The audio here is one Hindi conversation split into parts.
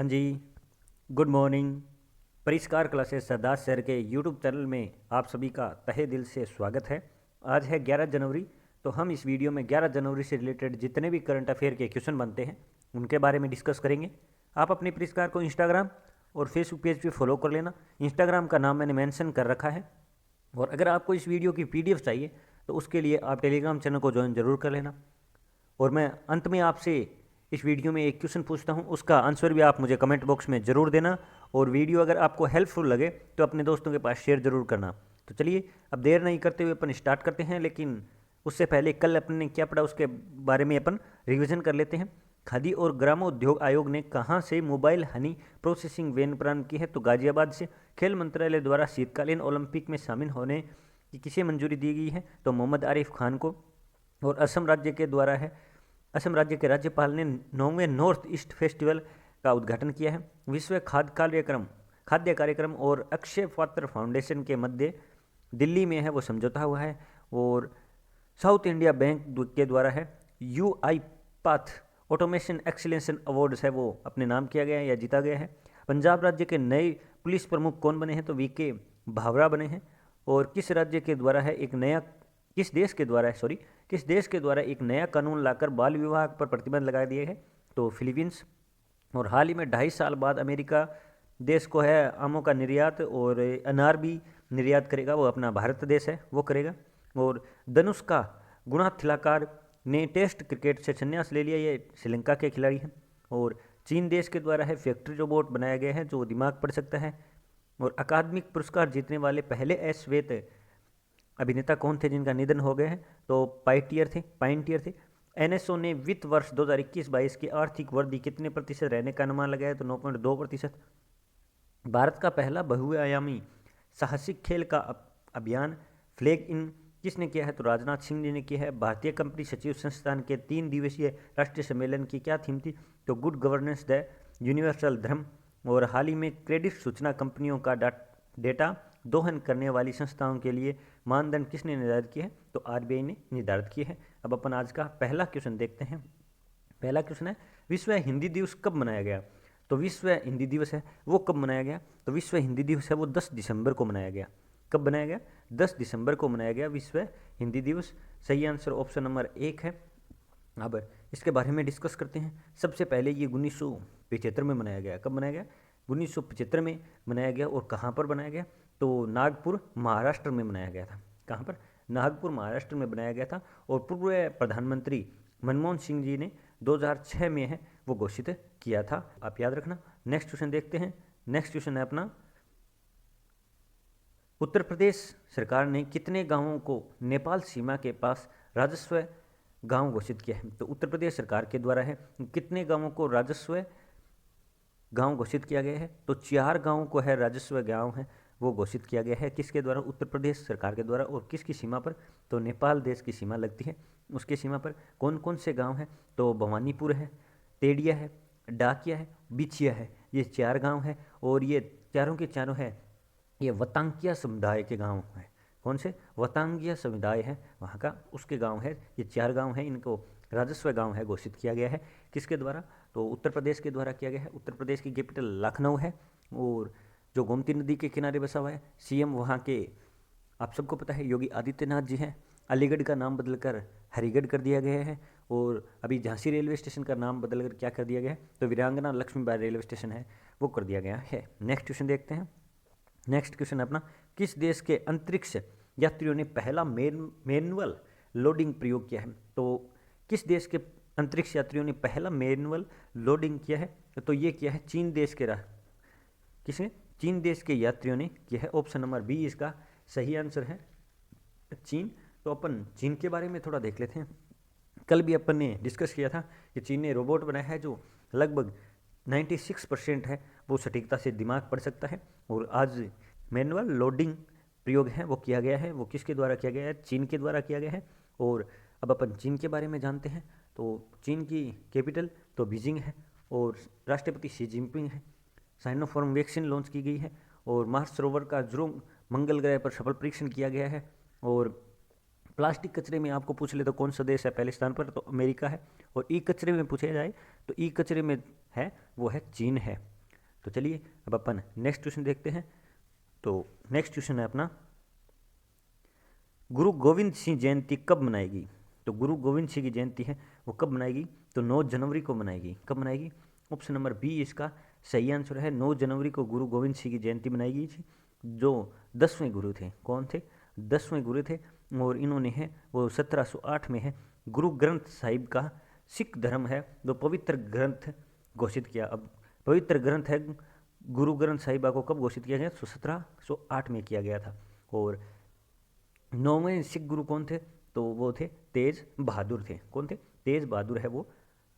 हाँ जी। Good morning. Parishkar classes Sardar sir के यूट्यूब चैनल में आप सभी का तहे दिल से स्वागत है। आज है 11 जनवरी। तो हम इस वीडियो में 11 जनवरी से रिलेटेड जितने भी करंट अफेयर के क्वेश्चन बनते हैं उनके बारे में डिस्कस करेंगे। आप अपने परिष्कार को इंस्टाग्राम और फेसबुक पेज पे फॉलो कर लेना। इंस्टाग्राम का नाम मैंने मेंशन कर रखा है। और अगर आपको इस वीडियो की पीडीएफ चाहिए तो उसके लिए आप टेलीग्राम चैनल को ज्वाइन जरूर कर लेना। और मैं अंत में आपसे इस वीडियो में एक क्वेश्चन पूछता हूं, उसका आंसर भी आप मुझे कमेंट बॉक्स में ज़रूर देना। और वीडियो अगर आपको हेल्पफुल लगे तो अपने दोस्तों के पास शेयर ज़रूर करना। तो चलिए अब देर नहीं करते हुए अपन स्टार्ट करते हैं, लेकिन उससे पहले कल अपन ने क्या पढ़ा उसके बारे में अपन रिवीजन कर लेते हैं। खादी और ग्रामोद्योग आयोग ने कहाँ से मोबाइल हनी प्रोसेसिंग वैन प्रारंभ की है? तो गाजियाबाद से। खेल मंत्रालय द्वारा शीतकालीन ओलंपिक में शामिल होने की किसे मंजूरी दी गई है? तो मोहम्मद आरिफ खान को। और असम राज्य के राज्यपाल ने 9वें नॉर्थ ईस्ट फेस्टिवल का उद्घाटन किया है। विश्व खाद्य कार्यक्रम और अक्षय पात्र फाउंडेशन के मध्य दिल्ली में है वो समझौता हुआ है। और साउथ इंडिया बैंक के द्वारा है UI path automation excellence awards है वो अपने नाम किया गया है या जीता गया है। पंजाब राज्य के नए पुलिस प्रमुख कौन बने हैं? तो VK भावरा बने हैं। और किस देश के द्वारा एक नया कानून लाकर बाल विवाह पर प्रतिबंध लगा दिया है? तो फिलीपींस। और हाल ही में 2.5 साल बाद अमेरिका देश को है आमों का निर्यात और अनार भी निर्यात करेगा, वो अपना भारत देश है वो करेगा। और धनुष्का गुणाथिलाकार ने टेस्ट क्रिकेट से संन्यास ले लिया, ये श्रीलंका के खिलाड़ी हैं। और चीन देश के द्वारा है फैक्ट्री रोबोट बनाया गया है जो दिमाग पढ़ सकता है। और अकादमिक पुरस्कार जीतने वाले पहले अश्वेत अभिनेता कौन थे जिनका निधन हो गया है? तो पाइनटियर थे। NSO ने वित्त वर्ष 2021-22 की आर्थिक वृद्धि कितने प्रतिशत रहने का अनुमान लगाया? तो 9.2%। भारत का पहला बहुआयामी साहसिक खेल का अभियान फ्लैग इन किसने किया है? तो राजनाथ सिंह जी ने किया है। भारतीय कंपनी सचिव संस्थान के 3 दिवसीय राष्ट्रीय सम्मेलन की क्या थीम थी? तो गुड गवर्नेंस द यूनिवर्सल धर्म। और हाल ही में क्रेडिट सूचना कंपनियों का डेटा दोहन करने वाली संस्थाओं के लिए मानदंड किसने निर्धारित किए हैं? तो RBI ने निर्धारित किए हैं। अब अपन आज का पहला क्वेश्चन देखते हैं। पहला क्वेश्चन है, विश्व हिंदी दिवस कब मनाया गया? तो विश्व हिंदी दिवस है वो कब मनाया गया? तो विश्व हिंदी दिवस है वो 10 दिसंबर को मनाया गया। कब बनाया गया? 10 दिसंबर को मनाया गया विश्व हिंदी दिवस। सही आंसर ऑप्शन नंबर 1 है। अब इसके बारे में डिस्कस करते हैं। सबसे पहले ये 1975 में मनाया गया। कब मनाया गया? 1975 में मनाया गया। और कहाँ पर बनाया गया? तो नागपुर महाराष्ट्र में बनाया गया था। कहाँ पर? नागपुर महाराष्ट्र में बनाया गया था। और पूर्व प्रधानमंत्री मनमोहन सिंह जी ने 2006 में है वो घोषित किया था, आप याद रखना। नेक्स्ट क्वेश्चन देखते हैं। नेक्स्ट क्वेश्चन है अपना, उत्तर प्रदेश सरकार ने कितने गांवों को नेपाल सीमा के पास राजस्व गांव घोषित किया है? तो उत्तर प्रदेश सरकार के द्वारा है कितने गांवों को राजस्व गांव घोषित किया गया है? तो 4 गांवों को है राजस्व गांव है वो घोषित किया गया है। किसके द्वारा? उत्तर प्रदेश सरकार के द्वारा। और किसकी सीमा पर? तो नेपाल देश की सीमा लगती है, उसके सीमा पर कौन कौन से गांव हैं? तो भवानीपुर है, तेडिया है, डाकिया है, बिछिया है, ये 4 गांव हैं। और ये चारों के चारों है ये वतांकिया समुदाय के गांव हैं। कौन से? वतांगिया समुदाय है वहाँ का, उसके गांव है। ये 4 गांव हैं, इनको राजस्व गांव है घोषित किया गया है। किसके द्वारा? तो उत्तर प्रदेश के द्वारा किया गया है। उत्तर प्रदेश की कैपिटल लखनऊ है। और जो गोमती नदी के किनारे बसा हुआ है, CM वहाँ के आप सबको पता है योगी आदित्यनाथ जी हैं। अलीगढ़ का नाम बदलकर हरिगढ़ कर दिया गया है। और अभी झांसी रेलवे स्टेशन का नाम बदलकर क्या कर दिया गया है? तो वीरांगना लक्ष्मीबाई रेलवे स्टेशन है वो कर दिया गया है। नेक्स्ट क्वेश्चन देखते हैं। नेक्स्ट क्वेश्चन अपना, किस देश के अंतरिक्ष यात्रियों ने पहला मैनुअल लोडिंग प्रयोग किया है? तो किस देश के अंतरिक्ष यात्रियों ने पहला मैनुअल लोडिंग किया है? तो ये किया है चीन देश के किसने? चीन देश के यात्रियों ने किया है। ऑप्शन नंबर B इसका सही आंसर है, चीन। तो अपन चीन के बारे में थोड़ा देख लेते हैं। कल भी अपन ने डिस्कस किया था कि चीन ने रोबोट बनाया है जो लगभग 96% है वो सटीकता से दिमाग पढ़ सकता है। और आज मैनुअल लोडिंग प्रयोग है वो किया गया है। वो किसके द्वारा किया गया है? चीन के द्वारा किया गया है। और अब अपन चीन के बारे में जानते हैं। तो चीन की कैपिटल तो बीजिंग है। और राष्ट्रपति शी जिनपिंग है। साइनोफार्म वैक्सीन लॉन्च की गई है। और मार्स रोवर का ध्रुव मंगल ग्रह पर सफल परीक्षण किया गया है। और प्लास्टिक कचरे में आपको पूछ ले तो कौन सा देश है पहले स्थान पर? तो अमेरिका है। और ई कचरे में पूछा जाए तो ई कचरे में है वो है चीन है। तो चलिए अब अपन नेक्स्ट क्वेश्चन देखते हैं। तो नेक्स्ट क्वेश्चन है अपना, गुरु गोविंद सिंह जयंती कब मनाएगी? तो गुरु गोविंद सिंह की जयंती है वो कब मनाएगी? तो 9 जनवरी को मनाएगी। कब मनाएगी? ऑप्शन नंबर बी इसका सही आंसर है। 9 जनवरी को गुरु गोविंद सिंह की जयंती मनाई थी, जो 10वें गुरु थे। कौन थे? 10वें गुरु थे। और इन्होंने है वो 1708 में है गुरु ग्रंथ साहिब का सिख धर्म है वो पवित्र ग्रंथ घोषित किया। अब पवित्र ग्रंथ है गुरु ग्रंथ साहिबा को कब घोषित किया गया? तो 1708 में किया गया था। और 9वें सिख गुरु कौन थे? तो वो थे तेज बहादुर थे। कौन थे? तेज बहादुर है वो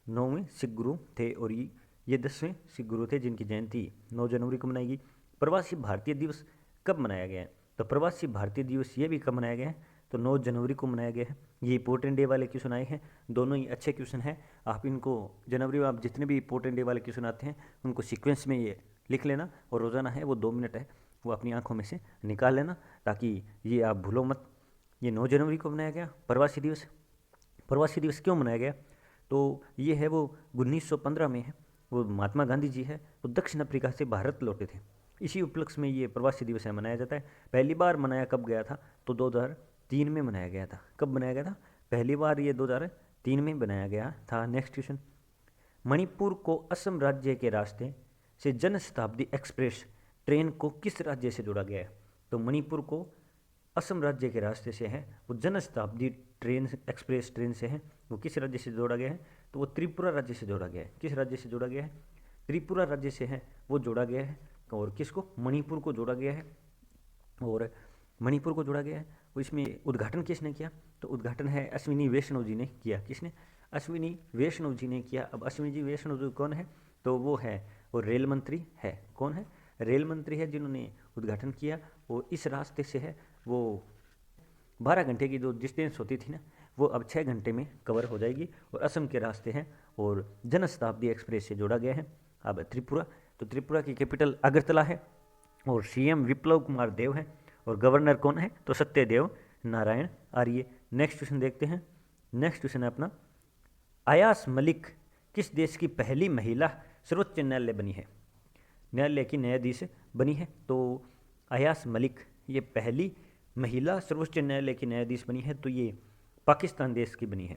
9वें सिख गुरु थे। और ये 10वें सिख गुरु थे जिनकी जयंती 9 जनवरी को मनाएगी। प्रवासी भारतीय दिवस कब मनाया गया है? तो प्रवासी भारतीय दिवस ये भी कब मनाया गया है? तो 9 जनवरी को मनाया गया है। ये इंपॉर्टेंट डे वाले क्वेश्चन आए हैं, दोनों ही अच्छे क्वेश्चन हैं। आप इनको जनवरी में आप जितने भी इंपॉर्टेंट डे वाले क्वेश्चन आते हैं उनको सीक्वेंस में ये लिख लेना, और रोज़ाना है वो 2 मिनट है वो अपनी आंखों में से निकाल लेना, ताकि ये आप भूलो मत। ये 9 जनवरी को मनाया गया प्रवासी दिवस। प्रवासी दिवस क्यों मनाया गया? तो ये है वो 1915 में है, वो महात्मा गांधी जी है वो दक्षिण अफ्रीका से भारत लौटे थे। इसी उपलक्ष्य में ये प्रवासी दिवस है मनाया जाता है। पहली बार मनाया कब गया था? तो 2003 में मनाया गया था। कब बनाया गया था? पहली बार ये 2003 में बनाया गया था। नेक्स्ट क्वेश्चन, मणिपुर को असम राज्य के रास्ते से जन शताब्दी एक्सप्रेस ट्रेन को किस राज्य से जोड़ा गया है? तो मणिपुर को असम राज्य के रास्ते से है वो Jan Shatabdi train express train से है वो किस राज्य से जोड़ा गया है? तो वो त्रिपुरा राज्य से जोड़ा गया है। किस राज्य से जोड़ा गया है? त्रिपुरा राज्य से है वो जोड़ा गया है। और किसको? मणिपुर को जोड़ा गया है। और मणिपुर को जोड़ा गया है। वो इसमें उद्घाटन किसने किया? तो उद्घाटन है अश्विनी वैष्णव जी ने किया। किसने? अश्विनी वैष्णव जी ने किया। अब अश्विनी जी वैष्णव जी कौन है? तो वो है वो रेल मंत्री है। कौन है? रेल मंत्री है जिन्होंने उद्घाटन किया। और इस रास्ते से है वो 12 घंटे की जो डिस्टेंस होती थी ना वो अब 6 घंटे में कवर हो जाएगी। और असम के रास्ते हैं और जन शताब्दी एक्सप्रेस से जोड़ा गया है। अब त्रिपुरा, तो त्रिपुरा की कैपिटल अगरतला है और सीएम विप्लव कुमार देव है। और गवर्नर कौन है? तो सत्यदेव नारायण आर्य। नेक्स्ट क्वेश्चन देखते हैं। नेक्स्ट क्वेश्चन है अपना, अयास मलिक किस देश की पहली महिला सर्वोच्च न्यायालय बनी है? न्यायालय की न्यायाधीश बनी है। तो अयास मलिक ये पहली महिला सर्वोच्च न्यायालय की न्यायाधीश बनी है। तो ये पाकिस्तान देश की बनी है।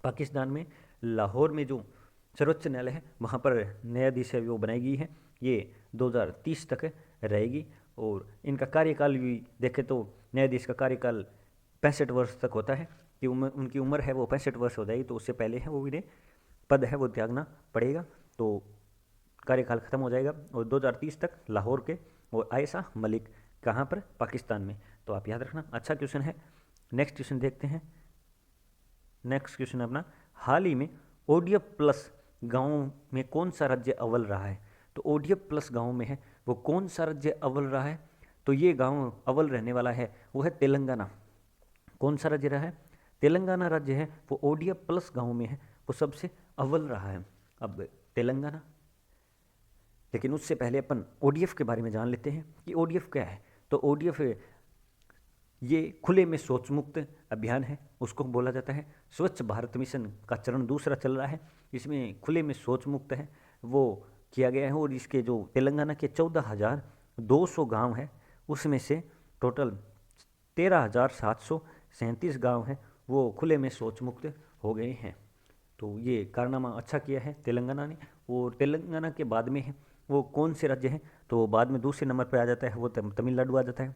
पाकिस्तान में लाहौर में जो सर्वोच्च न्यायालय है वहाँ पर न्यायाधीश है वो बनाई गई है। ये 2030 तक रहेगी। और इनका कार्यकाल भी देखें तो न्यायाधीश का कार्यकाल 65 वर्ष तक होता है कि उनकी उम्र है वो 65 वर्ष हो जाएगी। तो उससे पहले है वो इन्हें पद है वो त्यागना पड़ेगा, तो कार्यकाल खत्म हो जाएगा। और 2030 तक लाहौर के और आयशा मलिक कहाँ पर? पाकिस्तान में। तो आप याद रखना, अच्छा क्वेश्चन है। नेक्स्ट क्वेश्चन देखते हैं। नेक्स्ट क्वेश्चन अपना, हाल ही में ओडीएफ प्लस गाँव में कौन सा राज्य अव्वल रहा है? तो ओडीएफ प्लस गाँव में है वो कौन सा राज्य अव्वल रहा है? तो ये गाँव अव्वल रहने वाला है वो है तेलंगाना। कौन सा राज्य रहा है? तेलंगाना राज्य है वो ओडीएफ प्लस गाँव में है वो सबसे अव्वल रहा है। अब तेलंगाना, लेकिन उससे पहले अपन ओडीएफ के बारे में जान लेते हैं कि ओडीएफ क्या है। तो ओडीएफ ये खुले में शौच मुक्त अभियान है, उसको बोला जाता है। स्वच्छ भारत मिशन का चरण दूसरा चल रहा है, इसमें खुले में शौच मुक्त है वो किया गया है। और इसके जो तेलंगाना के 14,200 गांव हैं उसमें से टोटल 13,737 गांव हैं वो खुले में शौच मुक्त हो गए हैं। तो ये कारनामा अच्छा किया है तेलंगाना ने। और तेलंगाना के बाद में है वो कौन से राज्य हैं? तो बाद में दूसरे नंबर पर आ जाता है वो तमिलनाडु आ जाता है।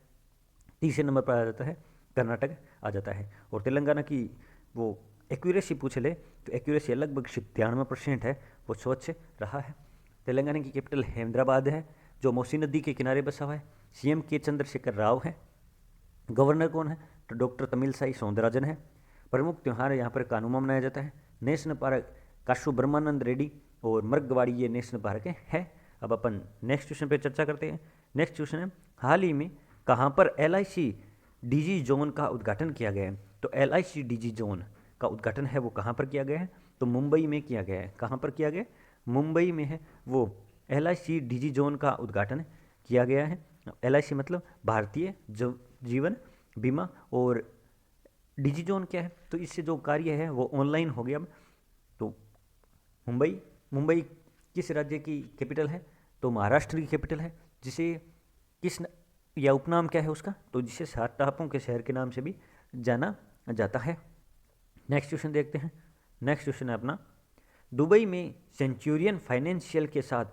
तीसरे नंबर पर आ जाता है कर्नाटक आ जाता है। और तेलंगाना की वो एक्यूरेसी पूछ ले तो एक्यूरेसी लगभग 97% है वो स्वच्छ रहा है। तेलंगाना की कैपिटल हैदराबाद है जो मौसी नदी के किनारे बसा हुआ है। सीएम के चंद्रशेखर राव है। गवर्नर कौन है? तो डॉक्टर तमिलसाई सौंदरराजन है। प्रमुख त्यौहार यहाँ पर कानूमा मनाया जाता है। नेशनल पार्क काशू ब्रह्मानंद रेड्डी और मर्गवाड़ी ये नेशनल पार्क है। अब अपन नेक्स्ट क्वेश्चन पे चर्चा करते हैं। नेक्स्ट क्वेश्चन है, हाल ही में कहाँ पर एलआईसी डीजी जोन का उद्घाटन किया गया है? तो एलआईसी डीजी जोन का उद्घाटन है वो कहाँ पर किया गया है? तो मुंबई में किया गया है। कहाँ पर किया गया? मुंबई में है वो एलआईसी डीजी जोन का उद्घाटन किया गया है। एलआईसी मतलब भारतीय जीवन बीमा, और डीजी जोन क्या है? तो इससे जो कार्य है वो ऑनलाइन हो गया अब। तो मुंबई किस राज्य की कैपिटल है? तो महाराष्ट्र की कैपिटल है, जिसे या उपनाम क्या है उसका, तो जिसे 7 टापुओं के शहर के नाम से भी जाना जाता है। नेक्स्ट क्वेश्चन देखते हैं। नेक्स्ट क्वेश्चन है अपना, दुबई में सेंचुरियन फाइनेंशियल के साथ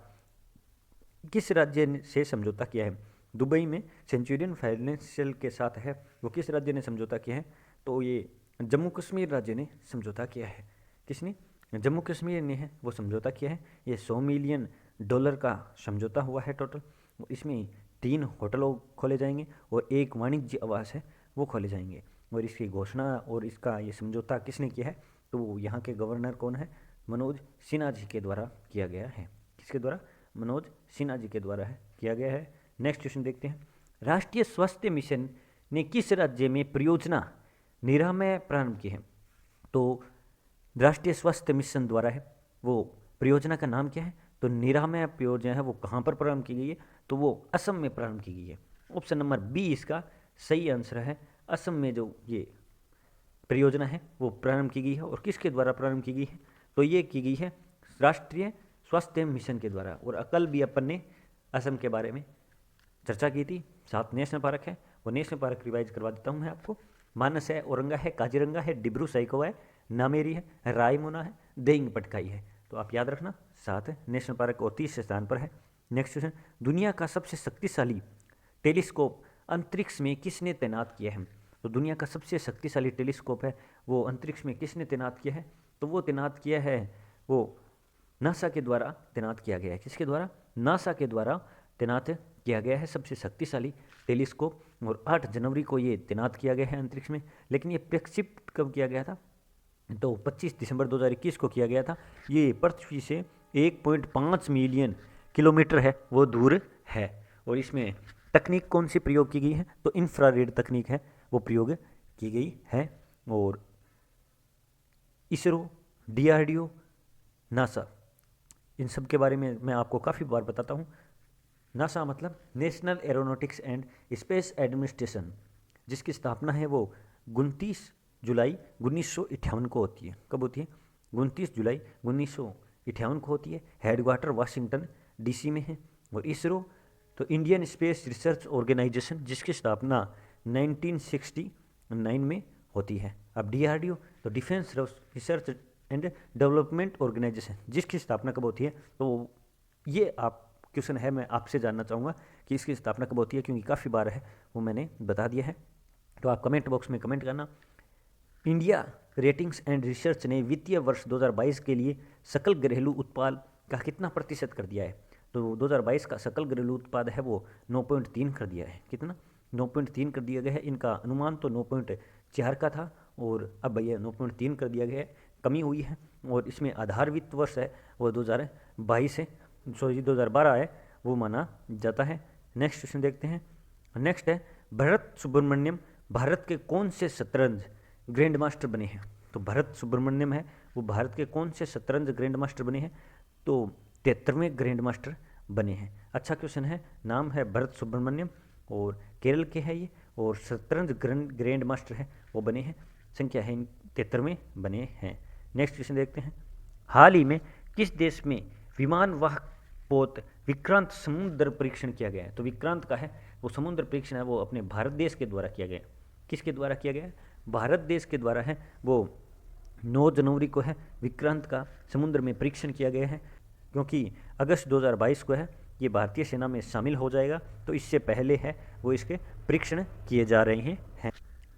किस राज्य से समझौता किया है? दुबई में सेंचुरियन फाइनेंशियल के साथ है वो किस राज्य ने समझौता किया है? तो ये जम्मू कश्मीर राज्य ने समझौता किया है। किसने? जम्मू कश्मीर ने है वो समझौता किया है। ये $100 मिलियन का समझौता हुआ है टोटल। इसमें 3 होटल खोले जाएंगे और 1 वाणिज्य आवास है वो खोले जाएंगे। और इसकी घोषणा और इसका ये समझौता किसने किया है? तो यहाँ के गवर्नर कौन है? मनोज सिन्हा जी के द्वारा किया गया है। किसके द्वारा? मनोज सिन्हा जी के द्वारा किया गया है। नेक्स्ट क्वेश्चन देखते हैं। राष्ट्रीय स्वास्थ्य मिशन ने किस राज्य में परियोजना निरामय प्रारंभ की है? तो राष्ट्रीय स्वास्थ्य मिशन द्वारा है वो परियोजना का नाम क्या है? तो निरामय परियोजना है वो कहाँ पर प्रारंभ की गई है? तो वो असम में प्रारंभ की गई है। ऑप्शन नंबर बी इसका सही आंसर है। असम में जो ये परियोजना है वो प्रारंभ की गई है। और किसके द्वारा प्रारंभ की गई है? तो ये की गई है राष्ट्रीय स्वास्थ्य मिशन के द्वारा। और कल भी अपन ने असम के बारे में चर्चा की थी। 7 नेशनल पार्क है, वो नेशनल पार्क रिवाइज करवा देता हूँ मैं आपको। मानस है, औरंगा है, काजीरंगा है, डिब्रू सैखोवा है, नामेरी है, रायमोना है, देंग पटकाई है। तो आप याद रखना 7 नेशनल पार्क और 30 स्थान पर है। नेक्स्ट क्वेश्चन, दुनिया का सबसे शक्तिशाली टेलीस्कोप अंतरिक्ष में किसने तैनात किया है? तो दुनिया का सबसे शक्तिशाली टेलीस्कोप है वो अंतरिक्ष में किसने तैनात किया है? तो वो तैनात किया है वो नासा के द्वारा तैनात किया गया है। किसके द्वारा? नासा के द्वारा तैनात किया गया है सबसे शक्तिशाली टेलीस्कोप। और 8 जनवरी को ये तैनात किया गया है अंतरिक्ष में। लेकिन ये प्रक्षेपित कब किया गया था? तो 25 दिसंबर 2021 को किया गया था। ये पृथ्वी से 1.5 मिलियन किलोमीटर है वो दूर है। और इसमें तकनीक कौन सी प्रयोग की गई है? तो इंफ्रारेड तकनीक है वो प्रयोग की गई है। और इसरो, DRDO, नासा, इन सब के बारे में मैं आपको काफ़ी बार बताता हूँ। नासा मतलब national aeronautics and space administration, जिसकी स्थापना है वो 29 जुलाई 1958 को होती है। कब होती है? 29 जुलाई 1958 को होती है। हेडक्वार्टर वाशिंगटन DC में है। और इसरो तो इंडियन स्पेस रिसर्च ऑर्गेनाइजेशन, जिसकी स्थापना 1969 में होती है। अब DRDO तो defence research and development organisation, जिसकी स्थापना कब होती है? तो ये आप क्वेश्चन है, मैं आपसे जानना चाहूँगा कि इसकी स्थापना कब होती है, क्योंकि काफ़ी बार है वो मैंने बता दिया है। तो आप कमेंट बॉक्स में कमेंट करना। इंडिया रेटिंग्स एंड रिसर्च ने वित्तीय वर्ष 2022 के लिए सकल घरेलू उत्पाद का कितना प्रतिशत कर दिया है? तो 2022 का सकल घरेलू उत्पाद है वो 9.3 कर दिया है। कितना? 9.3 कर दिया गया है। इनका अनुमान तो 9.4 का था और अब भैया 9.3 कर दिया गया है, कमी हुई है। और इसमें आधार वित्त वर्ष है वो 2022 है, 2012 है वो माना जाता है। नेक्स्ट क्वेश्चन देखते हैं। नेक्स्ट है, भरत सुब्रमण्यम भारत के कौन से शतरंज ग्रैंड मास्टर बने हैं? तो भरत सुब्रमण्यम है वो भारत के कौन से शतरंज ग्रैंड मास्टर बने हैं? तो 73वें ग्रैंड मास्टर बने हैं। अच्छा क्वेश्चन है। नाम है भरत सुब्रमण्यम और केरल के हैं ये, और शतरंज ग्रैंड मास्टर है वो बने हैं। संख्या है 73वें बने हैं। नेक्स्ट क्वेश्चन देखते हैं। हाल ही में किस देश में विमान वाहक पोत विक्रांत समुद्र परीक्षण किया गया है? तो विक्रांत का है वो समुद्र परीक्षण है वो अपने भारत देश के द्वारा किया गया। किसके द्वारा किया गया? भारत देश के द्वारा है वो 9 जनवरी को है विक्रांत का समुद्र में परीक्षण किया गया है। क्योंकि अगस्त 2022 को है ये भारतीय सेना में शामिल हो जाएगा, तो इससे पहले है वो इसके परीक्षण किए जा रहे हैं।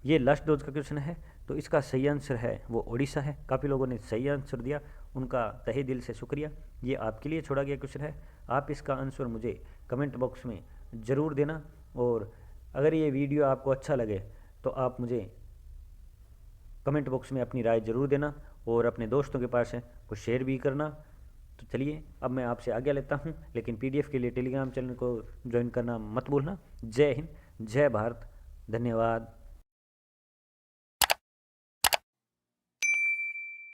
ये लास्ट डोज का क्वेश्चन है, तो इसका सही आंसर है वो ओडिशा है। काफ़ी लोगों ने सही आंसर दिया, उनका तहे दिल से शुक्रिया। ये आपके लिए छोड़ा गया क्वेश्चन है, आप इसका आंसर मुझे कमेंट बॉक्स में ज़रूर देना। और अगर ये वीडियो आपको अच्छा लगे तो आप मुझे कमेंट बॉक्स में अपनी राय ज़रूर देना और अपने दोस्तों के पास है वो शेयर भी करना। तो चलिए अब मैं आपसे आज्ञा लेता हूँ, लेकिन PDF के लिए टेलीग्राम चैनल को ज्वाइन करना मत भूलना। जय हिंद, जय भारत, धन्यवाद।